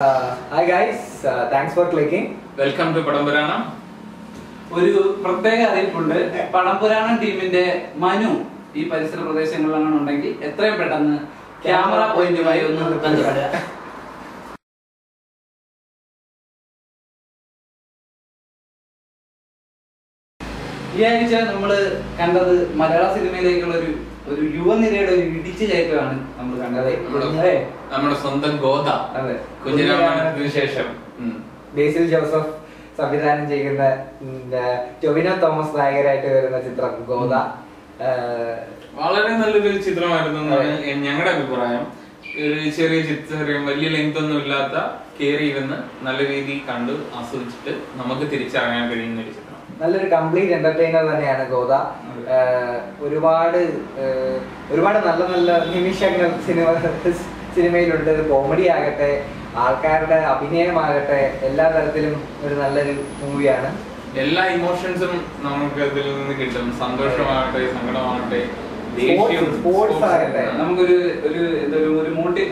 Hi guys, thanks for clicking. Welcome to Padampuranam. ഒരു പ്രത്യേക അറിയിപ്പുണ്ട്. പടംപുരാണം ടീമിന്റെ മനു ഈ പരിസര പ്രദേശങ്ങളിലാണ് ഉണ്ടെങ്കിൽ എത്രയും പെട്ടെന്ന് ക്യാമറ പോയിന്റുമായി ഒന്ന് ബന്ധപ്പെടുക. ഈ ആഴ്ച നമ്മള് കണ്ടത് മലയാള സിനിമയിലേക്കുള്ള ഒരു യുവനിരയുടെ ഒരു ഇടിച്ചു കയറ്റമാണ് നമ്മൾ കണ്ടത്. നമ്മുടെ സ്വന്തം ഗോദ കുഞ്ഞിരാമന് ശേഷം ബേസിൽ ജോസഫ് സംവിധാനം ചെയ്യുന്ന ടൊവിനോ തോമസ് നായകരായിട്ട് വരുന്ന ചിത്രം ഗോദ വളരെ നല്ലൊരു ചിത്രമായിരുന്നു ഞങ്ങളുടെ അഭിപ്രായം. ഒരു ചെറിയ ചിത്രം, വലിയ ലെങ്ത് ഒന്നും ഇല്ലാത്ത, കേറി ഇരുന്ന് നല്ല രീതിയിൽ കണ്ടു ആസ്വദിച്ചിട്ട് നമുക്ക് തിരിച്ചറിയാൻ കഴിയുന്ന ഒരു ചിത്രം. നല്ലൊരു കംപ്ലീറ്റ് എന്റർടൈനർ തന്നെയാണ് ഗോദ. ഒരുപാട് നല്ല നല്ല നിമിഷങ്ങൾ സിനിമയിലുണ്ട്. കോമഡി ആകട്ടെ, ആൾക്കാരുടെ അഭിനയമാകട്ടെ, എല്ലാ തരത്തിലും ഒരു നല്ലൊരു മൂവിയാണ്. എല്ലാ ഇമോഷൻസും നമുക്ക് അതിൽ നിന്ന് കിട്ടും. സന്തോഷമാകട്ടെ, സങ്കടമാകട്ടെ, സ്പോർട്സ് ആകട്ടെ, നമുക്കൊരു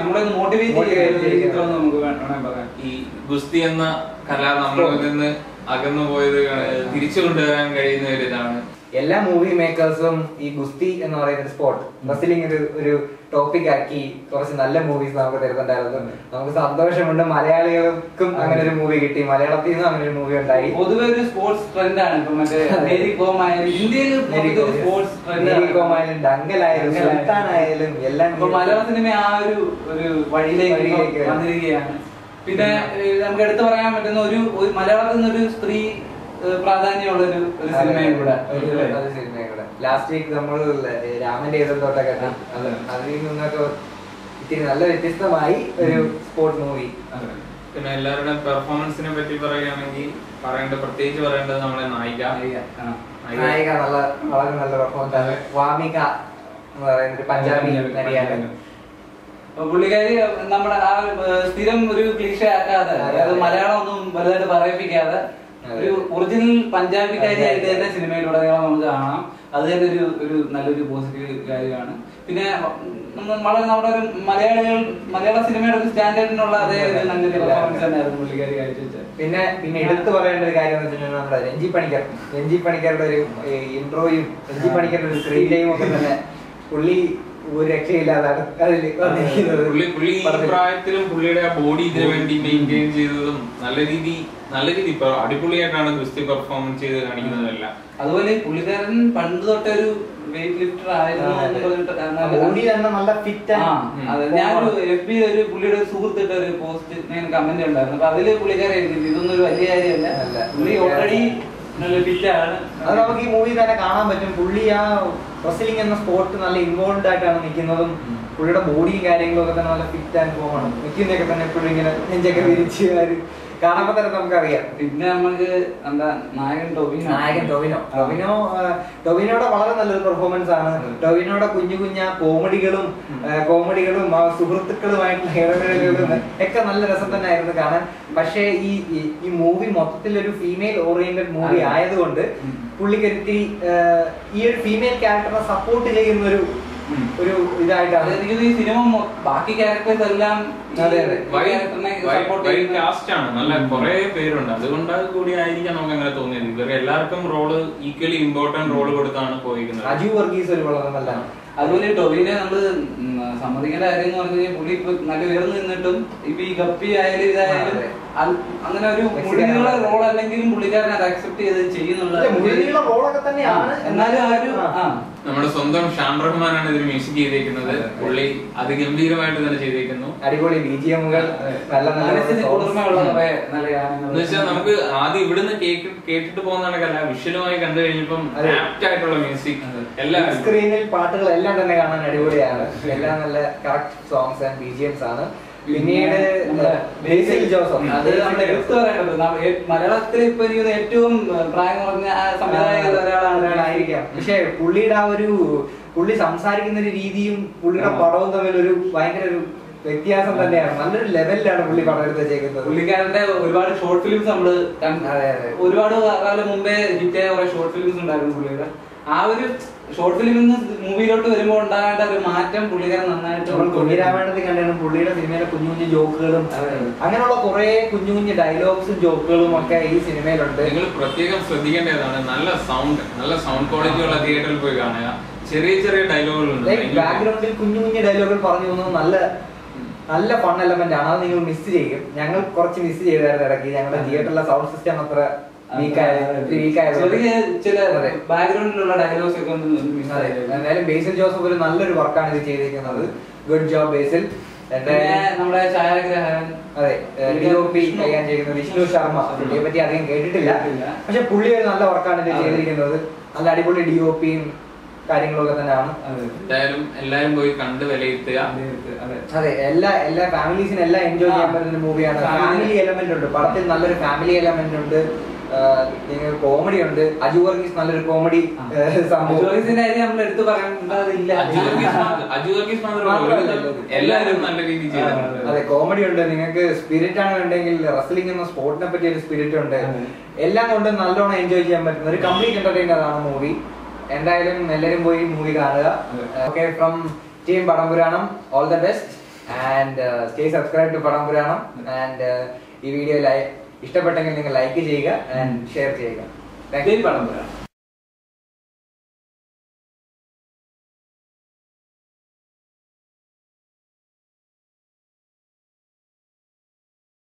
നമ്മളെ മോട്ടിവേറ്റ് ചെയ്യുന്ന നമുക്ക് പറയാം. ഈ ഗുസ്തി എന്ന കല നമ്മളിൽ നിന്ന് അകന്നു പോയത് തിരിച്ചു കൊണ്ടുവരാൻ കഴിയുന്ന ഒരു ഇതാണ്. എല്ലാ മൂവി മേക്കേഴ്സും ഈ ഗുസ്തി എന്ന് പറയുന്ന സ്പോർട്ട് റെസ്ലിംഗ് ഒരു ടോപ്പിക് ആക്കി കുറച്ച് നല്ല മൂവീസ് നമുക്ക് തരുന്നുണ്ടായിരുന്നു. നമുക്ക് സന്തോഷമുണ്ട്. മലയാളികൾക്കും അങ്ങനെ ഒരു മൂവി കിട്ടി, മലയാളത്തിൽ നിന്നും അങ്ങനെ ഒരു മൂവി ഉണ്ടായി. പൊതുവെ ഒരു സ്പോർട്സ് ട്രെൻഡ് ആണ്. ഇപ്പൊ മറ്റേ മേരി കോം ആയാലും ഇന്ത്യയിൽ സ്പോർട്സ് ട്രെൻഡ്, ഡങ്കലായാലും സുൽത്താനായാലും എല്ലാം മലയാള സിനിമ ആ ഒരു വഴിയിലേക്ക് വന്നിരിക്കുകയാണ്. പിന്നെ നമുക്ക് എടുത്തു പറയാൻ പറ്റുന്ന ഒരു മലയാളത്തിൽ നിന്നൊരു സ്ത്രീ പ്രാധാന്യമുള്ള ഒരു സിനിമയും കൂടെ. ലാസ്റ്റ് വീക്ക് നമ്മൾ രാമന്റെ എഴുതോട്ടൊക്കെ അതിൽ നിന്നൊക്കെ ഇത്തിരി നല്ല വ്യത്യസ്തമായി ഒരു സ്പോർട്സ് മൂവി. പിന്നെ എല്ലാവരുടെയും പെർഫോമൻസിനെ പറ്റി പറയുകയാണെങ്കിൽ പ്രത്യേകിച്ച് പറയേണ്ടത് നമ്മുടെ നായിക വളരെ നല്ല പെർഫോമൻസ് ആണ്. വാമിക എന്ന് പറയുന്ന ഒരു പഞ്ചാബി നടിയാണ്. പുള്ളിക്കാരി നമ്മുടെ ആ സ്ഥിരം ഒരു ക്ലീഷ ആക്കാതെ, അതായത് മലയാളം ഒന്നും വലുതായിട്ട് പറയിപ്പിക്കാതെ ഒരു ഒറിജിനൽ പഞ്ചാബിക്കാരിയായിട്ട് തന്നെ സിനിമയിലുടനീളം നമുക്ക് കാണാം. അത് തന്നെ ഒരു നല്ലൊരു പോസിറ്റീവ് കാര്യമാണ്. പിന്നെ വളരെ നമ്മുടെ ഒരു മലയാള സിനിമയുടെ ഒരു സ്റ്റാൻഡേർഡിനുള്ള അതേ ഒരു നല്ലൊരു പെർഫോമൻസ് തന്നെയായിരുന്നു പുള്ളിക്കാരി കാഴ്ചവെച്ചത്. പിന്നെ എടുത്തു പറയേണ്ട ഒരു കാര്യം എന്ന് വെച്ചിട്ടുണ്ടെങ്കിൽ നമ്മുടെ രഞ്ജി പണിക്കരുടെ ഒരു ഇൻട്രോയും രഞ്ജി പണിക്കരുടെ ഒരു സ്ക്രീൻ ടൈമും ഒക്കെ തന്നെ പുള്ളി ഒരു രക്ഷയില്ലാതാണ് പുള്ളി പ്രായത്തിലും പുള്ളിയുടെ ആ ബോഡി ഇതിനു വേണ്ടി മെയിൻറ്റെയിൻ ചെയ്തതും നല്ല രീതി അടിപൊളിയായിട്ടാണ് ഗുസ്തി പെർഫോം ചെയ്ത് കാണിക്കുന്നതല്ല. അതുപോലെ പുള്ളിക്കാരൻ പണ്ട് തൊട്ടൊരു വെയിറ്റ് ലിഫ്റ്റർ ആയിരുന്നു. ഞാനൊരു FB ഒരു പുള്ളിയുടെ സുഹൃത്തിട്ട ഒരു പോസ്റ്റ് ഞാൻ കമന്റ് ഉണ്ടായിരുന്നു. അപ്പൊ അതില് പുള്ളിക്കാരൻ ഇതൊന്നും ഒരു വലിയ കാര്യമല്ല, പുള്ളി ഓൾറെഡി നല്ല ഫിറ്റ് ആണ്. അത് നമുക്ക് ഈ മൂവി തന്നെ കാണാൻ പറ്റും. പുള്ളി ആ റെസ്ലിംഗ് എന്ന സ്പോർട്ട് നല്ല ഇൻവോൾവ് ആയിട്ടാണ് നിൽക്കുന്നതും. പുള്ളിയുടെ ബോഡിയും കാര്യങ്ങളും ഒക്കെ തന്നെ നല്ല ഫിറ്റ് ആൻഡ് ഫോമാണ് നിൽക്കുന്നതൊക്കെ തന്നെ. എപ്പോഴും ഇങ്ങനെ നെഞ്ചൊക്കെ വിരിച്ച് കാണുമ്പോ തന്നെ നമുക്കറിയാം. പിന്നെ നമുക്ക് എന്താ നായകൻ ടൊവിനോയുടെ വളരെ നല്ലൊരു പെർഫോമൻസ് ആണ്. ടൊവിനോയുടെ കുഞ്ഞു കോമഡികളും ആ സുഹൃത്തുക്കളുമായിട്ടുള്ള ഇടപെടലുകളും ഒക്കെ നല്ല രസം തന്നെ ആയിരുന്നു കാണാൻ. പക്ഷേ ഈ മൂവി മൊത്തത്തിൽ ഒരു ഫീമെയിൽ ഓറിയന്റഡ് മൂവി ആയതുകൊണ്ട് പുള്ളിക്കൊരുത്തി ഈ ഒരു ഫീമെയിൽ ക്യാരക്ടറെ സപ്പോർട്ട് ചെയ്യുന്ന ഒരു ഇതായിട്ടാണ് എനിക്ക് ഈ സിനിമ ബാക്കി ക്യാരക്ടേഴ്സ് എല്ലാം നല്ല കുറെ പേരുണ്ട്. അതുകൊണ്ട് കൂടി ആയിരിക്കാം നമുക്ക് അങ്ങനെ തോന്നിയത്. ഇവർ എല്ലാവർക്കും റോള് ഈക്വലി ഇമ്പോർട്ടന്റ് റോള് കൊടുത്താണ് പോയിരിക്കുന്നത്. അജു വർഗീസ് ഒരു വളരെ നല്ല. അതുപോലെ ടൊവിനെ നമ്മള് സമ്മതിക്കേണ്ട കാര്യം എന്ന് പറഞ്ഞു കഴിഞ്ഞാൽ പുള്ളി ഇപ്പൊ നല്ല ഉയർന്നു നിന്നിട്ടും ഇപ്പൊ ഈ ഗപ്പി ആയാലും ഇതായാലും അങ്ങനെ ഒരു മുഴുവനുള്ള റോൾ അല്ലെങ്കിലും പുള്ളിക്കാരൻ അത് അക്സെപ്റ്റ് ചെയ്ത് ചെയ്യുന്നുള്ള എന്നാലും ആ ഒരു നമ്മുടെ സ്വന്തം ഷാൻ റഹ്മാനാണ് ഇതിന് മ്യൂസിക് ചെയ്തേക്കുന്നത്. പുള്ളി അതിഗംഭീരമായിട്ട് തന്നെ ചെയ്തേക്കുന്നു. അടിപൊളി BGMകൾ, നമുക്ക് ആദ്യം ഇവിടുന്ന് കേട്ടിട്ട് പോകുന്നതാണ് വിഷ്വലുമായി കണ്ടു കഴിഞ്ഞപ്പം ആപ്റ്റ് ആയിട്ടുള്ള മ്യൂസിക് എല്ലാ സ്ക്രീനിൽ പാട്ടുകൾ എല്ലാം തന്നെ കാണാൻ അടിപൊളിയാണ്. എല്ലാം നല്ല കറക്റ്റ് സോങ്സ് ആൻഡ് BGMs ആണ്. പിന്നീട് ബേസിൽ ജോസഫ്, അത് നമ്മൾ എടുത്തു പറയേണ്ടത് മലയാളത്തിൽ ഇപ്പൊ എനിക്ക് ഏറ്റവും പ്രായം കുറഞ്ഞ സംവിധായകർ ഒരാളായിരിക്കാം. പക്ഷെ പുള്ളിയുടെ ആ പുള്ളി സംസാരിക്കുന്ന ഒരു രീതിയും പുള്ളിയുടെ പടവും തമ്മിൽ ഒരു ഭയങ്കര ഒരു വ്യത്യാസം തന്നെയാണ്. നല്ലൊരു ലെവലിലാണ് പുള്ളി പടം എടുത്ത് വെച്ചേക്കുന്നത്. പുള്ളിക്കാരന്റെ ഒരുപാട് ഷോർട്ട് ഫിലിംസ് നമ്മള് ഒരുപാട് കാലം മുമ്പേ ഹിറ്റായ കുറെ ഷോർട്ട് ഫിലിംസ് ഉണ്ടായിരുന്നു പുള്ളിയുടെ. ആ ഒരു ഷോർട്ട് ഫിലിമിൽ നിന്ന് മൂവിയിലോട്ട് വരുമ്പോൾ ഉണ്ടാകേണ്ട ഒരു മാറ്റം പുള്ളിക്കാരൻ നന്നായിട്ട് കുഞ്ഞിരാമായണത്തിൽ കണ്ടാണ് പുള്ളിയുടെ സിനിമയിലെ കുഞ്ഞു കുഞ്ഞു ജോക്കുകളും അങ്ങനെയുള്ള കുറെ കുഞ്ഞു കുഞ്ഞു ഡയലോഗ്സും ജോക്കുകളും ഒക്കെ ഈ സിനിമയിലുണ്ട്. നിങ്ങൾ പ്രത്യേകം ശ്രദ്ധിക്കേണ്ടതാണ് നല്ല സൗണ്ട് ക്വാളിറ്റി ഉള്ള തിയേറ്ററിൽ പോയി കാണുക. ചെറിയ ചെറിയ ഡയലോഗുകളുണ്ട്, ബാക്ക്ഗ്രൗണ്ടിൽ കുഞ്ഞു കുഞ്ഞു ഡയലോഗുകൾ പറഞ്ഞു പോകുന്നത് നല്ല ഫൺ എലമെന്റ് ആണ്. അത് നിങ്ങൾ മിസ് ചെയ്യും. ഞങ്ങൾ കുറച്ച് മിസ് ചെയ്തായിരുന്നു ഇടയ്ക്ക്. ഞങ്ങളുടെ തിയേറ്ററിലെ സൗണ്ട് സിസ്റ്റം അത്ര എന്തായാലും ബേസിൽ ജോസഫ് ഒരു നല്ലൊരു വർക്കാണ് ഇത് ചെയ്തിരിക്കുന്നത്. ഗുഡ് ജോബ് ബേസിൽ. നമ്മുടെ ഛായാഗ്രഹകൻ അതെ DOP ചെയ്യാൻ ചെയ്യുന്നത് വിഷ്ണു ശർമ്മ. പുള്ളിയെ പറ്റി അധികം കേട്ടിട്ടില്ല, പക്ഷെ പുള്ളി ഒരു നല്ല വർക്കാണ് ഇത് ചെയ്തിരിക്കുന്നത്. നല്ല അടിപൊളി DOPയും കാര്യങ്ങളൊക്കെ തന്നെയാണ്. എന്തായാലും എല്ലാരും പോയി കണ്ട് വിലയിരുത്തുക. അതെ, എല്ലാ ഫാമിലീസിനും എല്ലാം എൻജോയ് ചെയ്യാൻ പറ്റുന്ന മൂവിയാണ്. ഫാമിലി എലമെന്റ് ഉണ്ട് പടത്തിൽ, നല്ലൊരു ഫാമിലി എലമെന്റ് ഉണ്ട്. നിങ്ങൾക്ക് കോമഡി ഉണ്ട്. അജു വർഗീസ് നല്ലൊരു കോമഡി സംഭവം. അതെ, കോമഡി ഉണ്ട്. നിങ്ങൾക്ക് സ്പിരിറ്റ് ആണ് ഉണ്ടെങ്കിൽ റെസ്ലിംഗ് എന്ന സ്പോർട്ടിനെ പറ്റി ഒരു സ്പിരിറ്റ് ഉണ്ട്. എല്ലാം കൊണ്ട് നല്ലോണം എൻജോയ് ചെയ്യാൻ പറ്റുന്ന ഒരു കംപ്ലീറ്റ് എന്റർടൈനർ ആണ് മൂവി. എന്തായാലും എല്ലാവരും പോയി മൂവി കാണുക. Okay, from team Padam Puranam, all the best and stay subscribe to Padam Puranam. And ഈ വീഡിയോ ഇഷ്ടപ്പെട്ടെങ്കിൽ നിങ്ങൾ ലൈക്ക് ചെയ്യുക ആൻഡ് ഷെയർ ചെയ്യുക. Thank you. പടം പുരാണം.